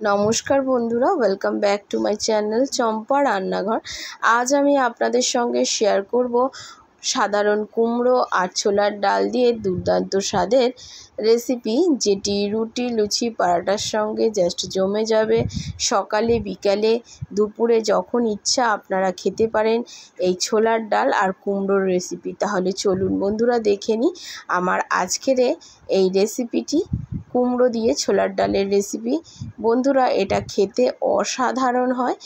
নমস্কার বন্ধুরা, welcome back to my channel Champa Rannaghar. আজ আমি আপনাদের সঙ্গে শেয়ার করব সাধারণ কুমড়ো আর ছোলার ডাল দিয়ে দুর্দান্ত স্বাদের রেসিপি, যেটি রুটি, লুচি, পরাটার সঙ্গে জাস্ট জমে যাবে। সকালে, বিকালে, দুপুরে যখন ইচ্ছা আপনারা খেতে পারেন এই ছোলার ডাল আর কুমড়োর রেসিপি। তাহলে চলুন বন্ধুরা দেখে নিই আমার আজকের এই রেসিপিটি, কুমড়ো দিয়ে ছোলার ডালের রেসিপি। বন্ধুরা, এটা খেতে অসাধারণ হয়,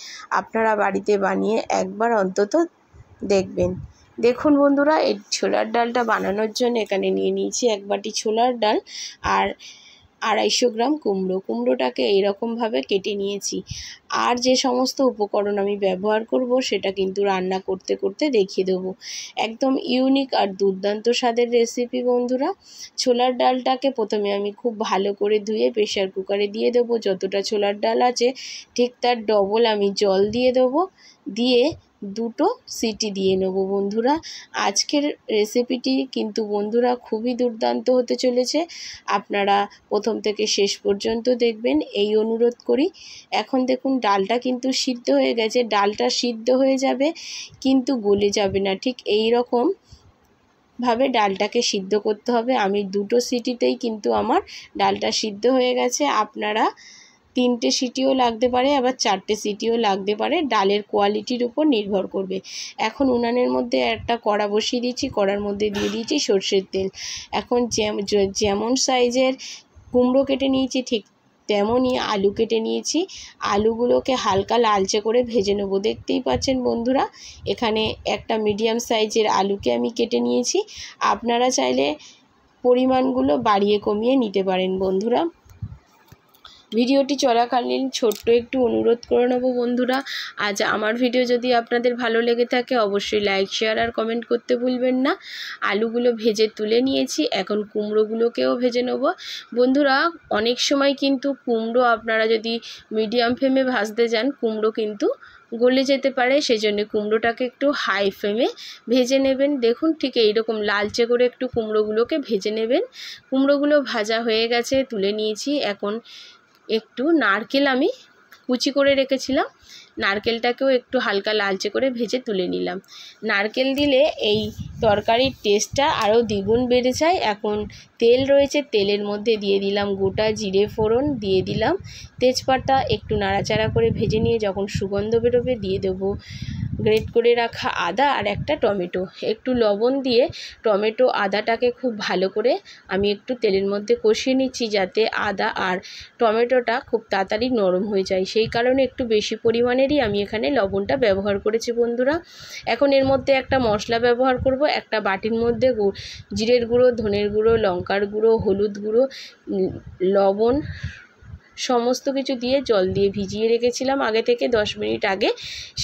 আপনারা বাড়িতে বানিয়ে একবার অন্তত দেখবেন। দেখুন বন্ধুরা, এই ছোলার ডালটা বানানোর জন্য এখানে নিয়ে নিয়েছি 1 বাটি ছোলার ডাল আর 250 গ্রাম কুমড়োটাকে এইরকমভাবে কেটে নিয়েছি। আর যে সমস্ত উপকরণ আমি ব্যবহার করব সেটা কিন্তু রান্না করতে করতে দেখিয়ে দেবো। একদম ইউনিক আর দুর্দান্ত স্বাদের রেসিপি বন্ধুরা। ছোলার ডালটাকে প্রথমে আমি খুব ভালো করে ধুয়ে প্রেসার কুকারে দিয়ে দেবো। যতটা ছোলার ডাল আছে ঠিক তার ডবল আমি জল দিয়ে দেবো, দিয়ে 2টো সিটি দিয়ে নেব বন্ধুরা। আজকের রেসিপিটি কিন্তু বন্ধুরা খুবই দুর্দান্ত হতে চলেছে, আপনারা প্রথম থেকে শেষ পর্যন্ত দেখবেন এই অনুরোধ করি। এখন দেখুন ডালটা কিন্তু সিদ্ধ হয়ে গেছে, ডালটা সিদ্ধ হয়ে যাবে কিন্তু গলে যাবে না, ঠিক এই রকম ভাবে ডালটাকে সিদ্ধ করতে হবে। আমি 2টো সিটিতেই কিন্তু আমার ডালটা সিদ্ধ হয়ে গেছে। আপনারা 3টে সিটিও লাগতে পারে, আবার 4টে সিটিও লাগতে পারে, ডালের কোয়ালিটির উপর নির্ভর করবে। এখন উনানের মধ্যে একটা কড়া বসিয়ে দিয়েছি, কড়ার মধ্যে দিয়ে দিয়েছি সর্ষের তেল। এখন যেমন সাইজের কুমড়ো কেটে নিয়েছি ঠিক তেমনই আলু কেটে নিয়েছি। আলুগুলোকে হালকা লালচে করে ভেজে নেবো। দেখতেই পাচ্ছেন বন্ধুরা, এখানে একটা মিডিয়াম সাইজের আলুকে আমি কেটে নিয়েছি। আপনারা চাইলে পরিমাণগুলো বাড়িয়ে কমিয়ে নিতে পারেন বন্ধুরা। ভিডিওটি চলাকালীন ছোট্ট একটু অনুরোধ করে নেব বন্ধুরা, আজ আমার ভিডিও যদি আপনাদের ভালো লেগে থাকে অবশ্যই লাইক, শেয়ার আর কমেন্ট করতে ভুলবেন না। আলুগুলো ভেজে তুলে নিয়েছি, এখন কুমড়োগুলোকেও ভেজে নেব বন্ধুরা। অনেক সময় কিন্তু কুমড়ো আপনারা যদি মিডিয়াম ফ্লেমে ভাজতে যান কুমড়ো কিন্তু গলে যেতে পারে, সেজন্য কুমড়োটাকে একটু হাই ফ্লেমে ভেজে নেবেন। দেখুন ঠিক এইরকম লালচে করে একটু কুমড়োগুলোকে ভেজে নেবেন। কুমড়োগুলো ভাজা হয়ে গেছে, তুলে নিয়েছি। এখন একটু নারকেল আমি কুচি করে রেখেছিলাম, নারকেলটাকেও একটু হালকা লালচে করে ভেজে তুলে নিলাম। নারকেল দিলে এই তরকারির টেস্টটা আরও দ্বিগুণ বেড়ে যায়। এখন তেল রয়েছে, তেলের মধ্যে দিয়ে দিলাম গোটা জিরে ফোড়ন, দিয়ে দিলাম তেজপাতা, একটু নাড়াচাড়া করে ভেজে নিয়ে যখন সুগন্ধ বেরোবে দিয়ে দেবো গ্রেট করে রাখা আদা আর একটা টমেটো। একটু লবণ দিয়ে টমেটো আদাটাকে খুব ভালো করে আমি একটু তেলের মধ্যে কষিয়ে নিচ্ছি, যাতে আদা আর টমেটোটা খুব তাড়াতাড়ি নরম হয়ে যায়। সেই কারণে একটু বেশি পরিমাণেরই আমি এখানে লবণটা ব্যবহার করেছি বন্ধুরা। এখন এর মধ্যে একটা মশলা ব্যবহার করব। একটা বাটির মধ্যে জিরের গুঁড়ো, ধনের গুঁড়ো, লঙ্কার গুঁড়ো, হলুদ গুঁড়ো, লবণ সমস্ত কিছু দিয়ে জল দিয়ে ভিজিয়ে রেখেছিলাম আগে থেকে 10 মিনিট আগে।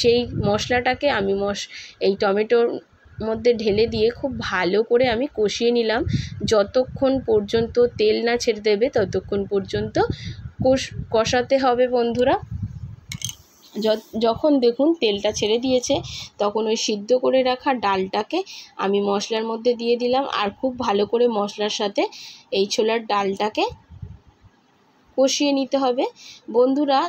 সেই মশলাটাকে আমি এই টমেটোর মধ্যে ঢেলে দিয়ে খুব ভালো করে আমি কষিয়ে নিলাম। যতক্ষণ পর্যন্ত তেল না ছেড়ে দেবে ততক্ষণ পর্যন্ত কষাতে হবে বন্ধুরা। যখন দেখুন তেলটা ছেড়ে দিয়েছে তখন ওই সিদ্ধ করে রাখা ডালটাকে আমি মশলার মধ্যে দিয়ে দিলাম, আর খুব ভালো করে মশলার সাথে এই ছোলার ডালটাকে কষিয়ে নিতে হবে বন্ধুরা।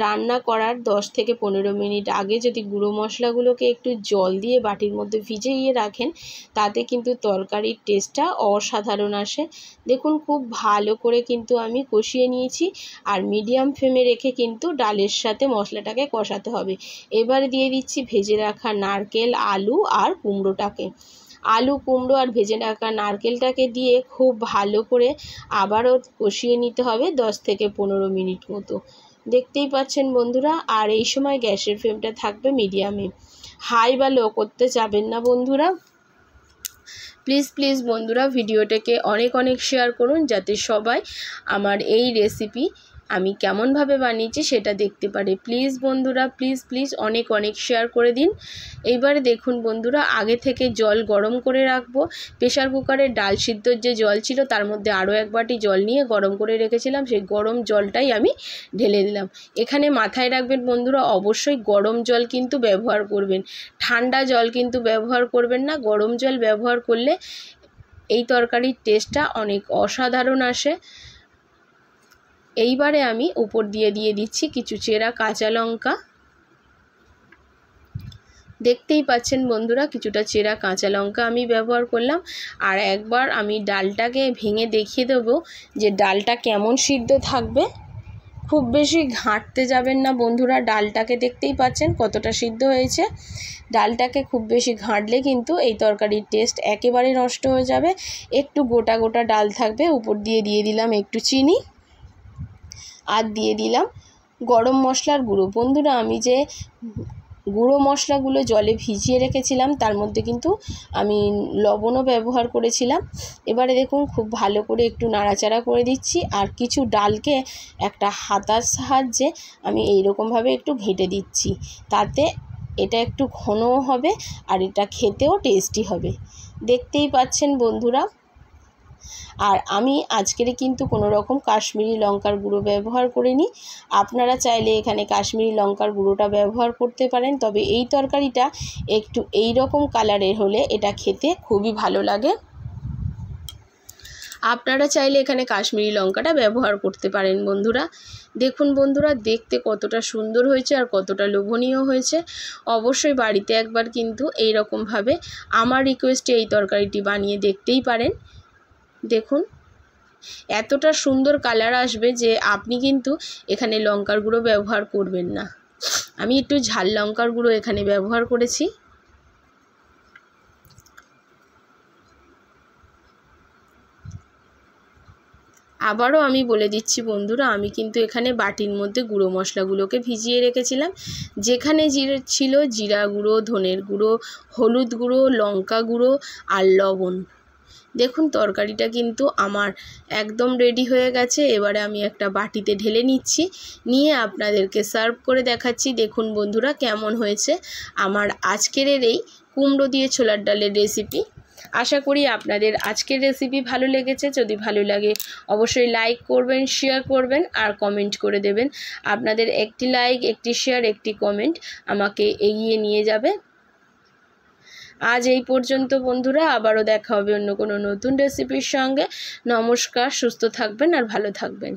রান্না করার 10 থেকে 15 মিনিট আগে যদি গুঁড়ো মশলাগুলোকে একটু জল দিয়ে বাটির মধ্যে ভিজিয়ে রাখেন তাতে কিন্তু তরকারির টেস্টটা অসাধারণ আসে। দেখুন খুব ভালো করে কিন্তু আমি কষিয়ে নিয়েছি, আর মিডিয়াম ফ্লেমে রেখে কিন্তু ডালের সাথে মশলাটাকে কষাতে হবে। এবার দিয়ে দিচ্ছি ভেজে রাখা নারকেল, আলু আর কুমড়োটাকে। আলু, কুমড়ো আর ভেজে রাখা নারকেলটাকে দিয়ে খুব ভালো করে আবারও কষিয়ে নিতে হবে 10 থেকে 15 মিনিট মতো। দেখতেই পাচ্ছেন বন্ধুরা। আর এই সময় গ্যাসের ফ্লেমটা থাকবে মিডিয়ামে, হাই বা লো করতে যাবেন না বন্ধুরা। প্লিজ বন্ধুরা ভিডিওটাকে অনেক শেয়ার করুন, যাতে সবাই আমার এই রেসিপি আমি কেমনভাবে বানিয়েছি সেটা দেখতে পারে। প্লিজ বন্ধুরা, প্লিজ অনেক শেয়ার করে দিন। এইবারে দেখুন বন্ধুরা, আগে থেকে জল গরম করে রাখবো। প্রেসার কুকারে ডাল সিদ্ধর যে জল ছিল তার মধ্যে আরও 1 বাটি জল নিয়ে গরম করে রেখেছিলাম, সেই গরম জলটাই আমি ঢেলে দিলাম। এখানে মাথায় রাখবেন বন্ধুরা, অবশ্যই গরম জল কিন্তু ব্যবহার করবেন, ঠান্ডা জল কিন্তু ব্যবহার করবেন না। গরম জল ব্যবহার করলে এই তরকারির টেস্টটা অনেক অসাধারণ আসে। এইবারে আমি উপর দিয়ে দিচ্ছি কিছু চেরা কাঁচা লঙ্কা। দেখতেই পাচ্ছেন বন্ধুরা, কিছুটা চেরা কাঁচা লঙ্কা আমি ব্যবহার করলাম। আর একবার আমি ডালটাকে ভেঙে দেখিয়ে দেবো যে ডালটা কেমন সিদ্ধ থাকবে। খুব বেশি ঘাঁটতে যাবেন না বন্ধুরা, ডালটাকে দেখতেই পাচ্ছেন কতটা সিদ্ধ হয়েছে। ডালটাকে খুব বেশি ঘাঁটলে কিন্তু এই তরকারির টেস্ট একেবারে নষ্ট হয়ে যাবে। একটু গোটা গোটা ডাল থাকবে। উপর দিয়ে দিলাম একটু চিনি, আর দিয়ে দিলাম গরম মশলার গুঁড়ো। বন্ধুরা, আমি যে গুঁড়ো মশলাগুলো জলে ভিজিয়ে রেখেছিলাম তার মধ্যে কিন্তু আমি লবণও ব্যবহার করেছিলাম। এবারে দেখুন খুব ভালো করে একটু নাড়াচাড়া করে দিচ্ছি, আর কিছু ডালকে একটা হাতার সাহায্যে আমি এইরকমভাবে একটু ঘেঁটে দিচ্ছি। তাতে এটা একটু ঘনও হবে আর এটা খেতেও টেস্টি হবে। দেখতেই পাচ্ছেন বন্ধুরা। আর আমি আজকের কিন্তু কোনো রকম কাশ্মীরি লঙ্কার গুঁড়ো ব্যবহার করিনি। আপনারা চাইলে এখানে কাশ্মীরি লঙ্কার গুঁড়োটা ব্যবহার করতে পারেন, তবে এই তরকারিটা একটু এই রকম কালারের হলে এটা খেতে খুবই ভালো লাগে। আপনারা চাইলে এখানে কাশ্মীরি লঙ্কাটা ব্যবহার করতে পারেন বন্ধুরা। দেখুন বন্ধুরা, দেখতে কতটা সুন্দর হয়েছে আর কতটা লোভনীয় হয়েছে। অবশ্যই বাড়িতে একবার কিন্তু এই রকমভাবে আমার রিকোয়েস্টে এই তরকারিটি বানিয়ে দেখতেই পারেন। দেখুন এতটা সুন্দর কালার আসবে যে আপনি কিন্তু এখানে লঙ্কার গুঁড়ো ব্যবহার করবেন না। আমি একটু ঝাল লঙ্কার গুঁড়ো এখানে ব্যবহার করেছি। আবারও আমি বলে দিচ্ছি বন্ধুরা, আমি কিন্তু এখানে বাটির মধ্যে গুঁড়ো মশলাগুলোকে ভিজিয়ে রেখেছিলাম। যেখানে ছিল জিরা গুঁড়ো, ধনের গুঁড়ো, হলুদ গুঁড়ো, লঙ্কা গুঁড়ো আর লবণ। দেখুন তরকারিটা কিন্তু আমার একদম রেডি হয়ে গেছে। এবারে আমি একটা বাটিতে ঢেলে নিচ্ছি, নিয়ে আপনাদেরকে সার্ভ করে দেখাচ্ছি। দেখুন বন্ধুরা কেমন হয়েছে আমার আজকের এই কুমড়ো দিয়ে ছোলার ডালের রেসিপি। আশা করি আপনাদের আজকের রেসিপি ভালো লেগেছে। যদি ভালো লাগে অবশ্যই লাইক করবেন, শেয়ার করবেন আর কমেন্ট করে দেবেন। আপনাদের একটি লাইক, একটি শেয়ার, একটি কমেন্ট আমাকে এগিয়ে নিয়ে যাবে। আজ এই পর্যন্ত বন্ধুরা, আবারও দেখা হবে অন্য কোনো নতুন রেসিপির সঙ্গে। নমস্কার, সুস্থ থাকবেন আর ভালো থাকবেন।